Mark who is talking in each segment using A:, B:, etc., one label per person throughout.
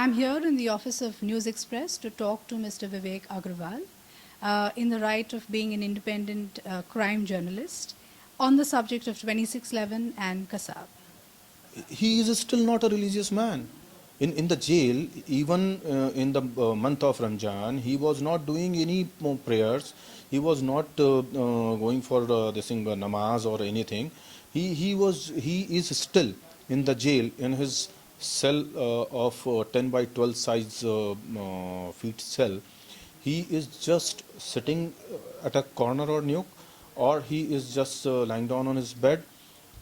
A: I'm here in the office of News Express to talk to Mr. Vivek Agarwal in the right of being an independent crime journalist on the subject of 2611 and Kasab.
B: He is still not a religious man. In the jail, even in the month of Ramjan, he was not doing any prayers. He was not going for this thing, namaz or anything. He is still in the jail in his cell of 10 by 12 size feet cell. He is just sitting at a corner or nook, or he is just lying down on his bed.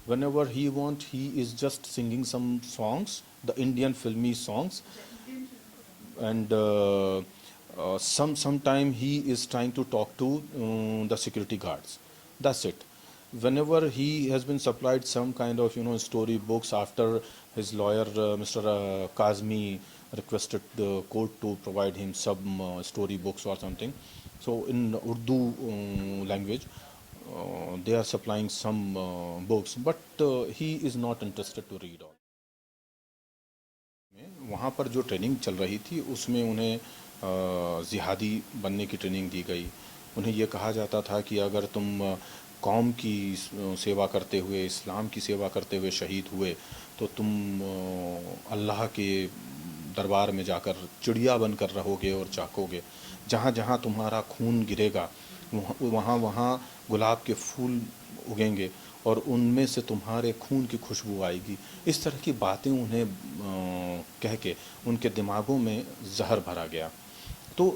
B: Whenever he wants, he is just singing some songs, the Indian filmy songs, and sometime he is trying to talk to the security guards. That's it. Whenever he has been supplied some kind of story books after his lawyer Mr. Kazmi requested the court to provide him some story books or something, so in Urdu language they are supplying some books, but he is not interested to read all. वहाँ पर जो training चल रही थी उसमें उन्हें जिहादी बनने की ट्रेनिंग दी गई। उन्हें ये कहा जाता था कि अगर तुम कौम की सेवा करते हुए, इस्लाम की सेवा करते हुए शहीद हुए तो तुम अल्लाह के दरबार में जाकर चिड़िया बनकर रहोगे और चाकोगे। जहाँ जहाँ तुम्हारा खून गिरेगा वहाँ वहाँ गुलाब के फूल उगेंगे और उनमें से तुम्हारे खून की खुशबू आएगी। इस तरह की बातें उन्हें कह के उनके दिमागों में जहर भरा गया। तो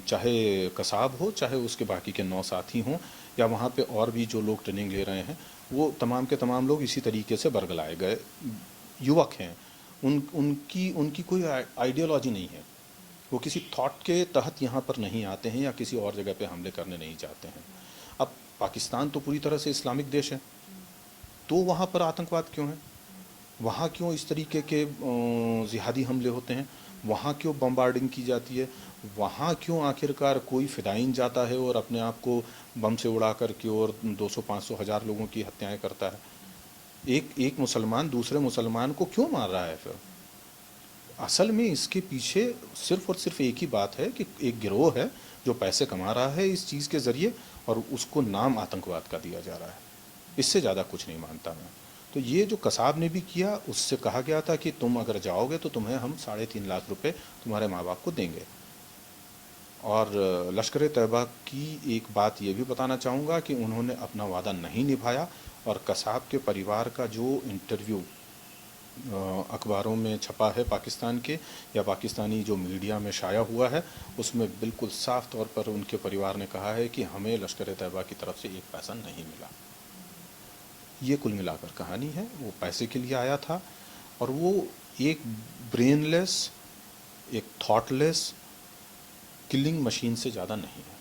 B: चाहे कसाब हो, चाहे उसके बाकी के 9 साथी हों, या वहाँ पे और भी जो लोग ट्रेनिंग ले रहे हैं, वो तमाम के तमाम लोग इसी तरीके से बरगलाए गए युवक हैं। उनकी कोई आइडियोलॉजी नहीं है। वो किसी थॉट के तहत यहाँ पर नहीं आते हैं या किसी और जगह पे हमले करने नहीं जाते हैं। अब पाकिस्तान तो पूरी तरह से इस्लामिक देश है, तो वहाँ पर आतंकवाद क्यों है? वहाँ क्यों इस तरीके के जिहादी हमले होते हैं? वहाँ क्यों बम्बार्डिंग की जाती है? वहाँ क्यों आखिरकार कोई फ़िदाइन जाता है और अपने आप को बम से उड़ा कर के और 200-500 हज़ार लोगों की हत्याएं करता है? एक मुसलमान दूसरे मुसलमान को क्यों मार रहा है फिर? असल में इसके पीछे सिर्फ़ और सिर्फ एक ही बात है कि एक गिरोह है जो पैसे कमा रहा है इस चीज़ के ज़रिए, और उसको नाम आतंकवाद का दिया जा रहा है। इससे ज़्यादा कुछ नहीं मानता मैं। तो ये जो कसाब ने भी किया, उससे कहा गया था कि तुम अगर जाओगे तो तुम्हें हम 3.5 लाख रुपए तुम्हारे माँ बाप को देंगे। और लश्कर तैयबा की एक बात ये भी बताना चाहूँगा कि उन्होंने अपना वादा नहीं निभाया, और कसाब के परिवार का जो इंटरव्यू अखबारों में छपा है पाकिस्तान के या पाकिस्तानी जो मीडिया में शाया हुआ है, उसमें बिल्कुल साफ तौर पर उनके परिवार ने कहा है कि हमें लश्कर तैयबा की तरफ से एक पैसा नहीं मिला। ये कुल मिलाकर कहानी है। वो पैसे के लिए आया था, और वो एक ब्रेनलेस, एक थॉटलेस किलिंग मशीन से ज़्यादा नहीं है।